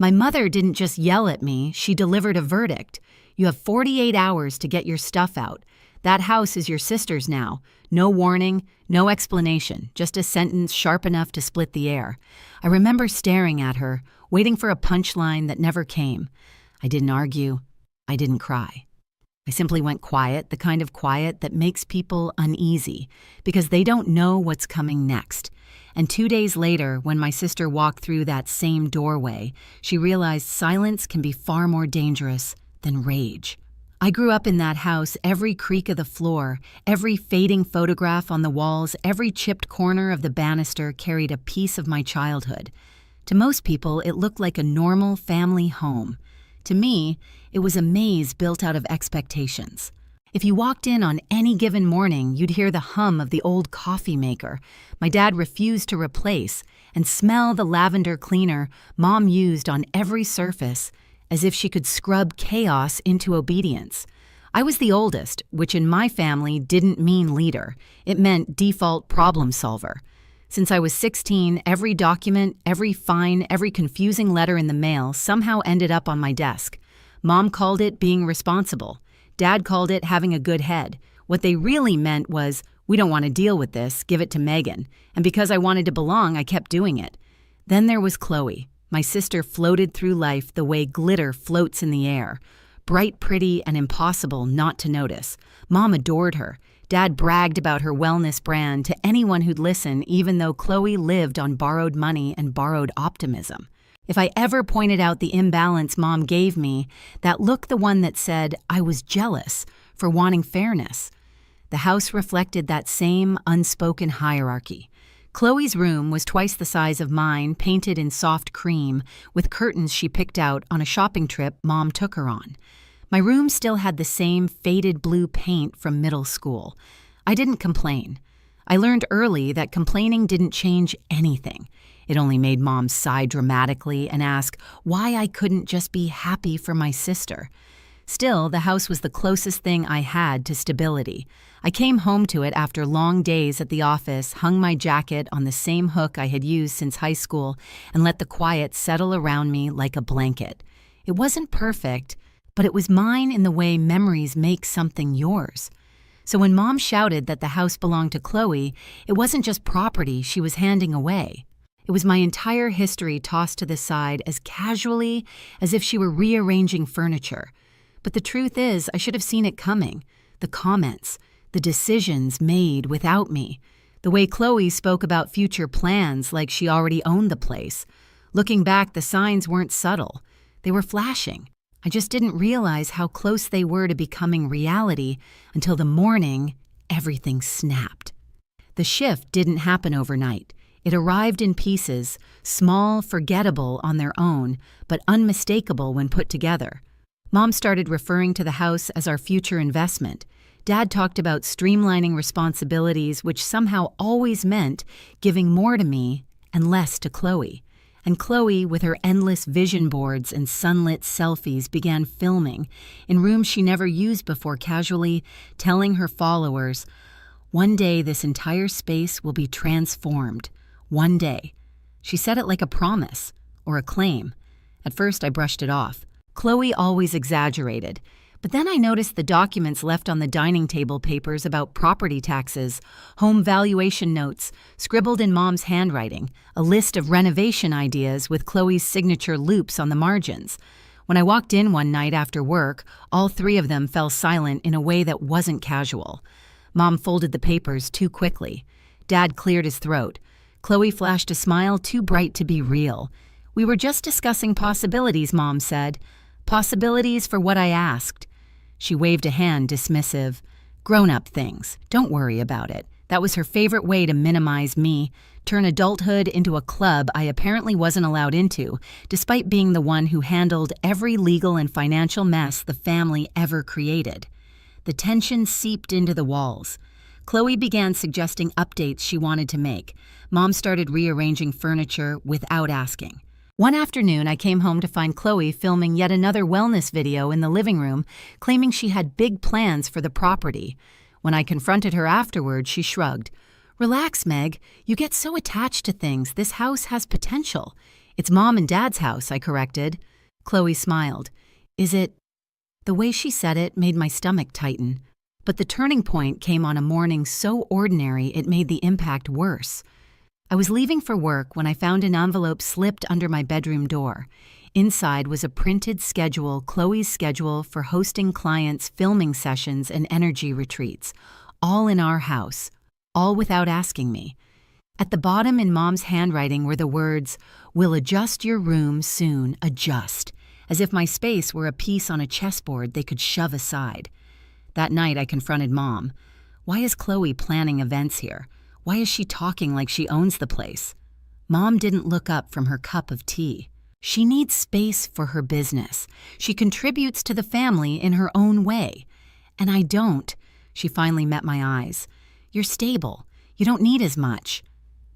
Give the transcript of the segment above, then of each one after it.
My mother didn't just yell at me, she delivered a verdict. You have 48 hours to get your stuff out. That house is your sister's now. No warning, no explanation, just a sentence sharp enough to split the air. I remember staring at her, waiting for a punchline that never came. I didn't argue. I didn't cry. I simply went quiet, the kind of quiet that makes people uneasy, because they don't know what's coming next. And 2 days later, when my sister walked through that same doorway, she realized silence can be far more dangerous than rage. I grew up in that house, every creak of the floor, every fading photograph on the walls, every chipped corner of the banister carried a piece of my childhood. To most people, it looked like a normal family home. To me, it was a maze built out of expectations. If you walked in on any given morning, you'd hear the hum of the old coffee maker my dad refused to replace and smell the lavender cleaner Mom used on every surface, as if she could scrub chaos into obedience. I was the oldest, which in my family didn't mean leader. It meant default problem solver. Since I was 16, every document, every fine, every confusing letter in the mail somehow ended up on my desk. Mom called it being responsible. Dad called it having a good head. What they really meant was, we don't want to deal with this, give it to Megan. And because I wanted to belong, I kept doing it. Then there was Chloe. My sister floated through life the way glitter floats in the air. Bright, pretty, and impossible not to notice. Mom adored her. Dad bragged about her wellness brand to anyone who'd listen, even though Chloe lived on borrowed money and borrowed optimism. If I ever pointed out the imbalance Mom gave me, that looked the one that said I was jealous for wanting fairness. The house reflected that same unspoken hierarchy. Chloe's room was twice the size of mine, painted in soft cream, with curtains she picked out on a shopping trip Mom took her on. My room still had the same faded blue paint from middle school. I didn't complain. I learned early that complaining didn't change anything. It only made Mom sigh dramatically and ask why I couldn't just be happy for my sister. Still, the house was the closest thing I had to stability. I came home to it after long days at the office, hung my jacket on the same hook I had used since high school, and let the quiet settle around me like a blanket. It wasn't perfect, but it was mine in the way memories make something yours. So when Mom shouted that the house belonged to Chloe, it wasn't just property she was handing away. It was my entire history tossed to the side as casually as if she were rearranging furniture. But the truth is, I should have seen it coming. The comments, the decisions made without me. The way Chloe spoke about future plans like she already owned the place. Looking back, the signs weren't subtle. They were flashing. I just didn't realize how close they were to becoming reality until the morning everything snapped. The shift didn't happen overnight. It arrived in pieces, small, forgettable on their own, but unmistakable when put together. Mom started referring to the house as our future investment. Dad talked about streamlining responsibilities, which somehow always meant giving more to me and less to Chloe. And Chloe, with her endless vision boards and sunlit selfies, began filming in rooms she never used before, casually telling her followers, "One day this entire space will be transformed. One day." She said it like a promise or a claim. At first, I brushed it off. Chloe always exaggerated. But then I noticed the documents left on the dining table papers about property taxes, home valuation notes, scribbled in Mom's handwriting, a list of renovation ideas with Chloe's signature loops on the margins. When I walked in one night after work, all three of them fell silent in a way that wasn't casual. Mom folded the papers too quickly. Dad cleared his throat. Chloe flashed a smile too bright to be real. "We were just discussing possibilities," Mom said. "Possibilities for what I asked." She waved a hand, dismissive. "Grown-up things. Don't worry about it." That was her favorite way to minimize me, turn adulthood into a club I apparently wasn't allowed into, despite being the one who handled every legal and financial mess the family ever created. The tension seeped into the walls. Chloe began suggesting updates she wanted to make. Mom started rearranging furniture without asking. One afternoon, I came home to find Chloe filming yet another wellness video in the living room, claiming she had big plans for the property. When I confronted her afterward, she shrugged. "Relax, Meg. You get so attached to things. This house has potential. It's Mom and Dad's house, I corrected. Chloe smiled. Is it? The way she said it made my stomach tighten. But the turning point came on a morning so ordinary it made the impact worse. I was leaving for work when I found an envelope slipped under my bedroom door. Inside was a printed schedule, Chloe's schedule for hosting clients' filming sessions and energy retreats, all in our house, all without asking me. At the bottom in Mom's handwriting were the words, "We'll adjust your room soon, adjust," as if my space were a piece on a chessboard they could shove aside. That night I confronted Mom. Why is Chloe planning events here? Why is she talking like she owns the place? Mom didn't look up from her cup of tea. She needs space for her business. She contributes to the family in her own way. And I don't. She finally met my eyes. You're stable. You don't need as much.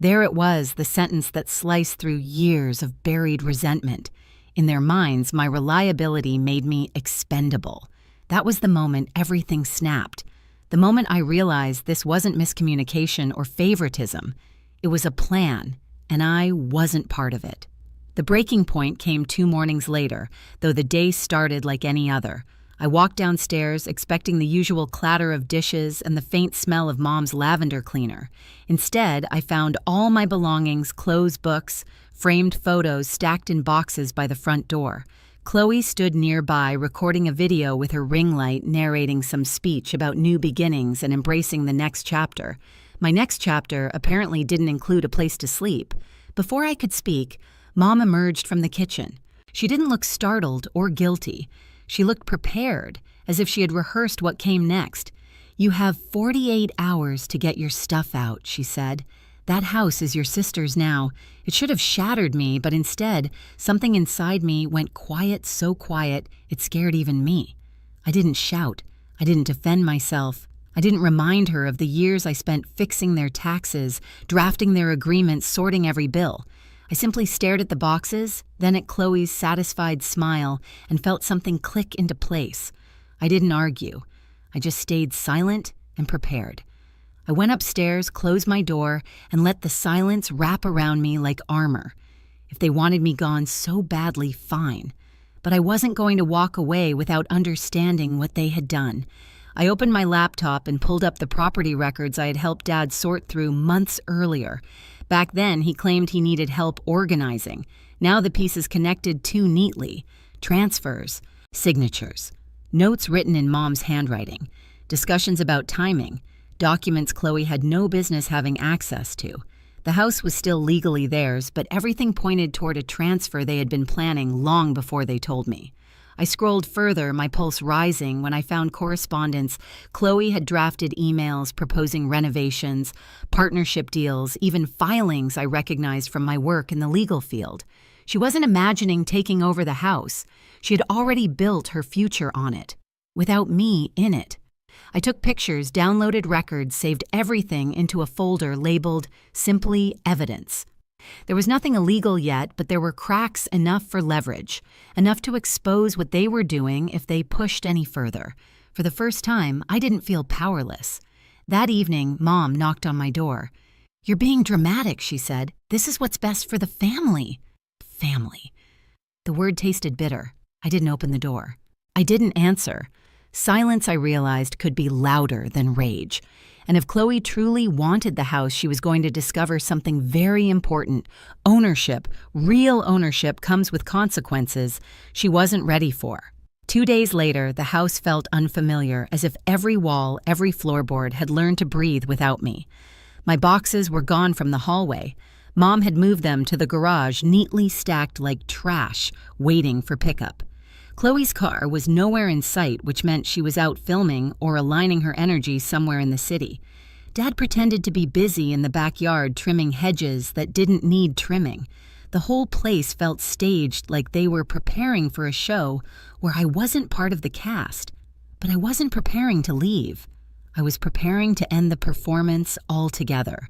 There it was, the sentence that sliced through years of buried resentment. In their minds, my reliability made me expendable. That was the moment everything snapped. The moment I realized this wasn't miscommunication or favoritism. It was a plan, and I wasn't part of it. The breaking point came 2 mornings later, though the day started like any other. I walked downstairs, expecting the usual clatter of dishes and the faint smell of Mom's lavender cleaner. Instead, I found all my belongings, clothes, books, framed photos stacked in boxes by the front door. Chloe stood nearby, recording a video with her ring light, narrating some speech about new beginnings and embracing the next chapter. My next chapter apparently didn't include a place to sleep. Before I could speak, Mom emerged from the kitchen. She didn't look startled or guilty. She looked prepared, as if she had rehearsed what came next. "You have 48 hours to get your stuff out," she said. "That house is your sister's now." It should have shattered me, but instead, something inside me went quiet, so quiet, it scared even me. I didn't shout. I didn't defend myself. I didn't remind her of the years I spent fixing their taxes, drafting their agreements, sorting every bill. I simply stared at the boxes, then at Chloe's satisfied smile, and felt something click into place. I didn't argue. I just stayed silent and prepared. I went upstairs, closed my door, and let the silence wrap around me like armor. If they wanted me gone so badly, fine. But I wasn't going to walk away without understanding what they had done. I opened my laptop and pulled up the property records I had helped Dad sort through months earlier. Back then, he claimed he needed help organizing. Now the pieces connected too neatly. Transfers, signatures, notes written in Mom's handwriting, discussions about timing, documents Chloe had no business having access to. The house was still legally theirs, but everything pointed toward a transfer they had been planning long before they told me. I scrolled further, my pulse rising, when I found correspondence. Chloe had drafted emails proposing renovations, partnership deals, even filings I recognized from my work in the legal field. She wasn't imagining taking over the house. She had already built her future on it, without me in it. I took pictures, downloaded records, saved everything into a folder labeled simply Evidence. There was nothing illegal yet, but there were cracks enough for leverage, enough to expose what they were doing if they pushed any further. For the first time, I didn't feel powerless. That evening, Mom knocked on my door. "You're being dramatic," she said. "This is what's best for the family." Family. The word tasted bitter. I didn't open the door. I didn't answer. Silence, I realized, could be louder than rage. And if Chloe truly wanted the house, she was going to discover something very important. Ownership, real ownership, comes with consequences she wasn't ready for. 2 days later, the house felt unfamiliar, as if every wall, every floorboard had learned to breathe without me. My boxes were gone from the hallway. Mom had moved them to the garage, neatly stacked like trash, waiting for pickup. Chloe's car was nowhere in sight, which meant she was out filming or aligning her energy somewhere in the city. Dad pretended to be busy in the backyard trimming hedges that didn't need trimming. The whole place felt staged, like they were preparing for a show where I wasn't part of the cast. But I wasn't preparing to leave. I was preparing to end the performance altogether.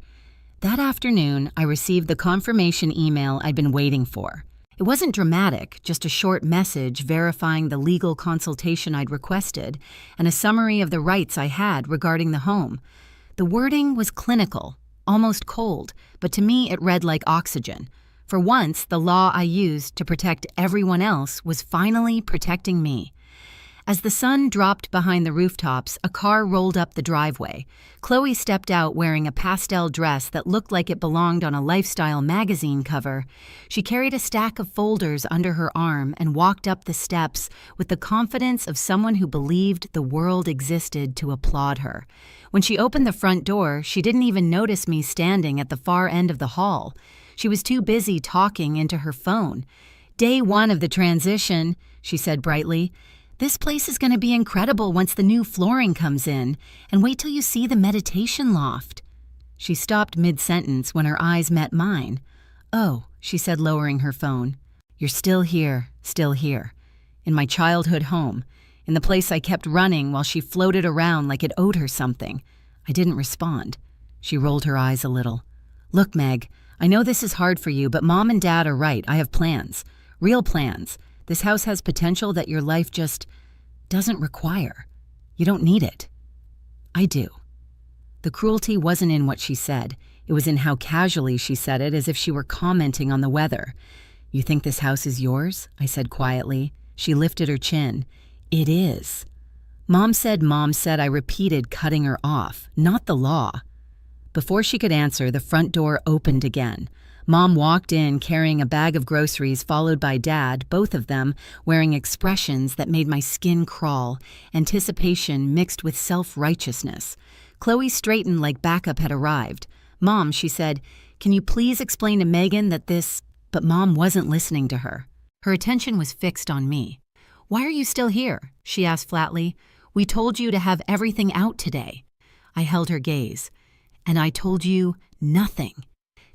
That afternoon, I received the confirmation email I'd been waiting for. It wasn't dramatic, just a short message verifying the legal consultation I'd requested and a summary of the rights I had regarding the home. The wording was clinical, almost cold, but to me it read like oxygen. For once, the law I used to protect everyone else was finally protecting me. As the sun dropped behind the rooftops, a car rolled up the driveway. Chloe stepped out wearing a pastel dress that looked like it belonged on a lifestyle magazine cover. She carried a stack of folders under her arm and walked up the steps with the confidence of someone who believed the world existed to applaud her. When she opened the front door, she didn't even notice me standing at the far end of the hall. She was too busy talking into her phone. "Day one of the transition," she said brightly. "This place is going to be incredible once the new flooring comes in, and wait till you see the meditation loft." She stopped mid-sentence when her eyes met mine. "Oh," she said, lowering her phone. "You're still here, in my childhood home, in the place I kept running while she floated around like it owed her something." I didn't respond. She rolled her eyes a little. "Look, Meg, I know this is hard for you, but Mom and Dad are right. I have plans. Real plans. This house has potential that your life just doesn't require. You don't need it." "I do." The cruelty wasn't in what she said. It was in how casually she said it, as if she were commenting on the weather. "You think this house is yours?" I said quietly. She lifted her chin. "It is." Mom said, I repeated, cutting her off. "Not the law." Before she could answer, the front door opened again. Mom walked in carrying a bag of groceries, followed by Dad, both of them wearing expressions that made my skin crawl, anticipation mixed with self-righteousness. Chloe straightened like backup had arrived. "Mom," she said, "can you please explain to Megan that this—" But Mom wasn't listening to her. Her attention was fixed on me. "Why are you still here?" she asked flatly. "We told you to have everything out today." I held her gaze. "And I told you nothing."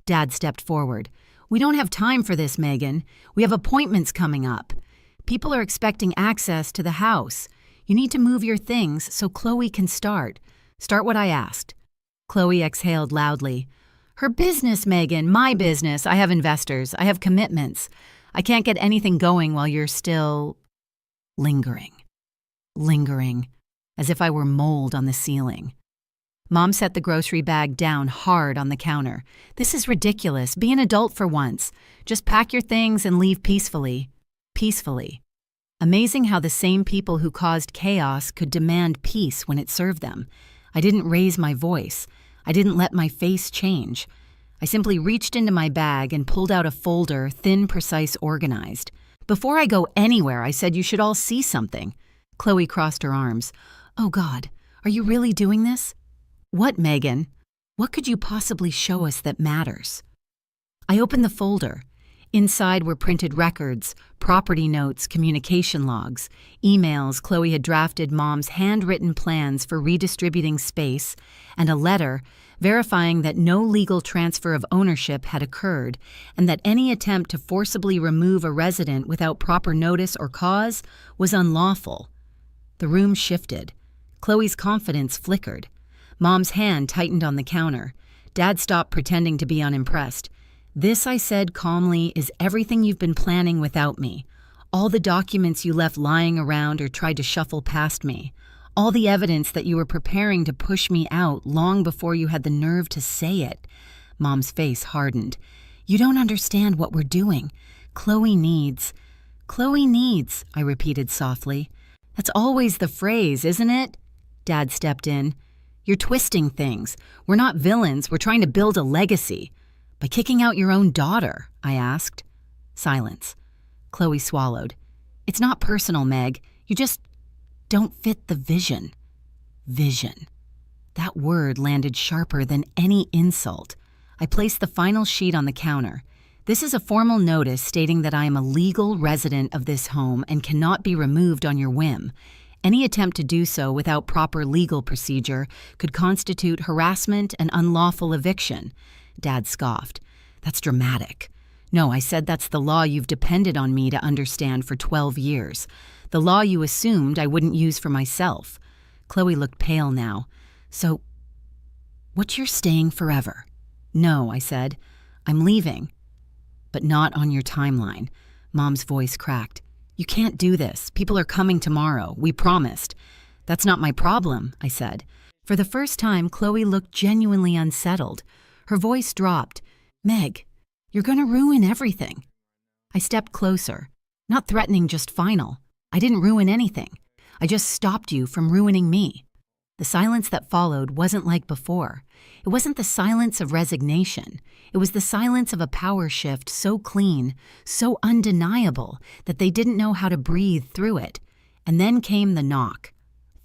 Dad stepped forward. "We don't have time for this, Megan. We have appointments coming up. People are expecting access to the house. You need to move your things so Chloe can start. Start what I asked." Chloe exhaled loudly. "Her business, Megan, my business. I have investors. I have commitments. I can't get anything going while you're still lingering, as if I were mold on the ceiling." Mom set the grocery bag down hard on the counter. "This is ridiculous. Be an adult for once. Just pack your things and leave peacefully." Peacefully. Amazing how the same people who caused chaos could demand peace when it served them. I didn't raise my voice. I didn't let my face change. I simply reached into my bag and pulled out a folder, thin, precise, organized. "Before I go anywhere, I said you should all see something." Chloe crossed her arms. "Oh God, are you really doing this?" "What, Megan? What could you possibly show us that matters?" I opened the folder. Inside were printed records, property notes, communication logs, emails Chloe had drafted Mom's handwritten plans for redistributing space, and a letter verifying that no legal transfer of ownership had occurred and that any attempt to forcibly remove a resident without proper notice or cause was unlawful. The room shifted. Chloe's confidence flickered. Mom's hand tightened on the counter. Dad stopped pretending to be unimpressed. "This," I said calmly, "is everything you've been planning without me. All the documents you left lying around or tried to shuffle past me. All the evidence that you were preparing to push me out long before you had the nerve to say it." Mom's face hardened. "You don't understand what we're doing. Chloe needs," I repeated softly. "That's always the phrase, isn't it?" Dad stepped in. "You're twisting things. We're not villains. We're trying to build a legacy." "By kicking out your own daughter?" I asked. Silence. Chloe swallowed. "It's not personal, Meg. You just don't fit the vision." Vision. That word landed sharper than any insult. I placed the final sheet on the counter. "This is a formal notice stating that I am a legal resident of this home and cannot be removed on your whim. Any attempt to do so without proper legal procedure could constitute harassment and unlawful eviction." Dad scoffed. "That's dramatic." "No," I said, "that's the law you've depended on me to understand for 12 years. The law you assumed I wouldn't use for myself." Chloe looked pale now. "So, what, you're staying forever?" "No," I said. "I'm leaving." "But not on your timeline." Mom's voice cracked. "You can't do this. People are coming tomorrow. We promised." "That's not my problem," I said. For the first time, Chloe looked genuinely unsettled. Her voice dropped. "Meg, You're gonna ruin everything." I stepped closer, not threatening, just final. "I didn't ruin anything. I just stopped you from ruining me." The silence that followed wasn't like before. It wasn't the silence of resignation. It was the silence of a power shift so clean, so undeniable, that they didn't know how to breathe through it. And then came the knock.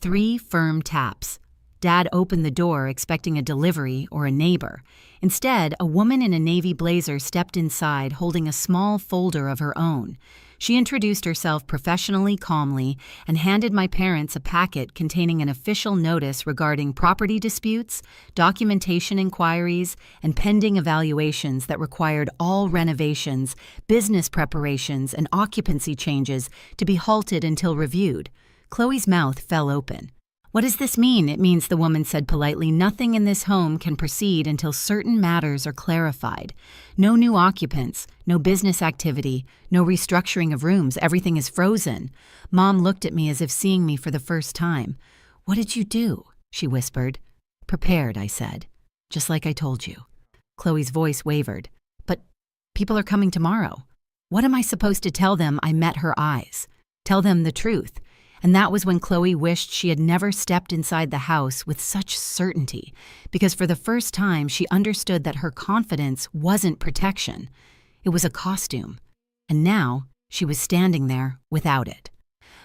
3 firm taps. Dad opened the door expecting a delivery or a neighbor. Instead, a woman in a navy blazer stepped inside holding a small folder of her own. She introduced herself professionally, calmly, and handed my parents a packet containing an official notice regarding property disputes, documentation inquiries, and pending evaluations that required all renovations, business preparations, and occupancy changes to be halted until reviewed. Chloe's mouth fell open. "What does this mean?" "It means," the woman said politely, "nothing in this home can proceed until certain matters are clarified. No new occupants, no business activity, no restructuring of rooms. Everything is frozen." Mom looked at me as if seeing me for the first time. "What did you do?" she whispered. "Prepared," I said. "Just like I told you." Chloe's voice wavered. "But people are coming tomorrow. What am I supposed to tell them?" I met her eyes. "Tell them the truth." And that was when Chloe wished she had never stepped inside the house with such certainty, because for the first time she understood that her confidence wasn't protection. It was a costume. And now she was standing there without it.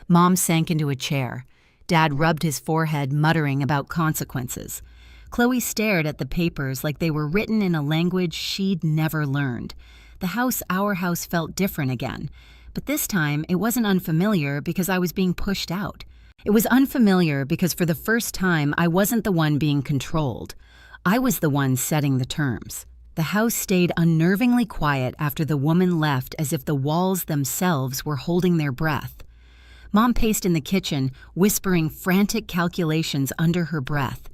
Mom sank into a chair. Dad rubbed his forehead, muttering about consequences. Chloe stared at the papers like they were written in a language she'd never learned. Our house felt different again. But this time, it wasn't unfamiliar because I was being pushed out. It was unfamiliar because for the first time, I wasn't the one being controlled. I was the one setting the terms. The house stayed unnervingly quiet after the woman left, as if the walls themselves were holding their breath. Mom paced in the kitchen, whispering frantic calculations under her breath.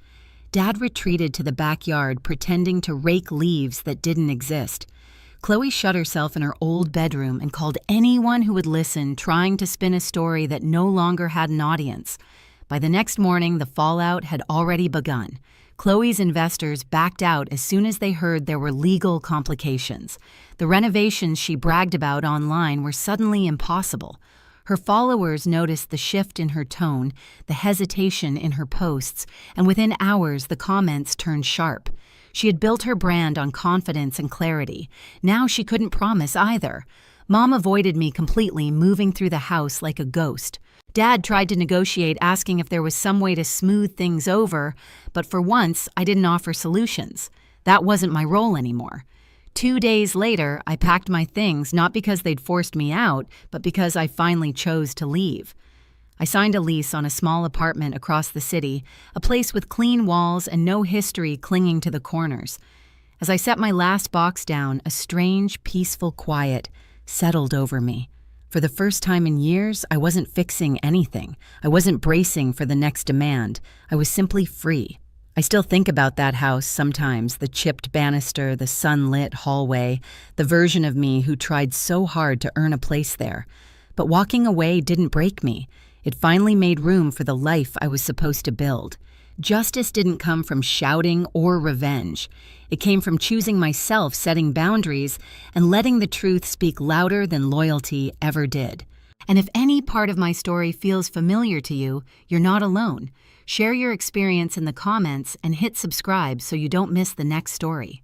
Dad retreated to the backyard, pretending to rake leaves that didn't exist. Chloe shut herself in her old bedroom and called anyone who would listen, trying to spin a story that no longer had an audience. By the next morning, the fallout had already begun. Chloe's investors backed out as soon as they heard there were legal complications. The renovations she bragged about online were suddenly impossible. Her followers noticed the shift in her tone, the hesitation in her posts, and within hours the comments turned sharp. She had built her brand on confidence and clarity. Now she couldn't promise either. Mom avoided me completely, moving through the house like a ghost. Dad tried to negotiate, asking if there was some way to smooth things over, but for once, I didn't offer solutions. That wasn't my role anymore. 2 days later, I packed my things, not because they'd forced me out, but because I finally chose to leave. I signed a lease on a small apartment across the city, a place with clean walls and no history clinging to the corners. As I set my last box down, a strange, peaceful quiet settled over me. For the first time in years, I wasn't fixing anything. I wasn't bracing for the next demand. I was simply free. I still think about that house sometimes, the chipped banister, the sunlit hallway, the version of me who tried so hard to earn a place there. But walking away didn't break me. It finally made room for the life I was supposed to build. Justice didn't come from shouting or revenge. It came from choosing myself, setting boundaries, and letting the truth speak louder than loyalty ever did. And if any part of my story feels familiar to you, you're not alone. Share your experience in the comments and hit subscribe so you don't miss the next story.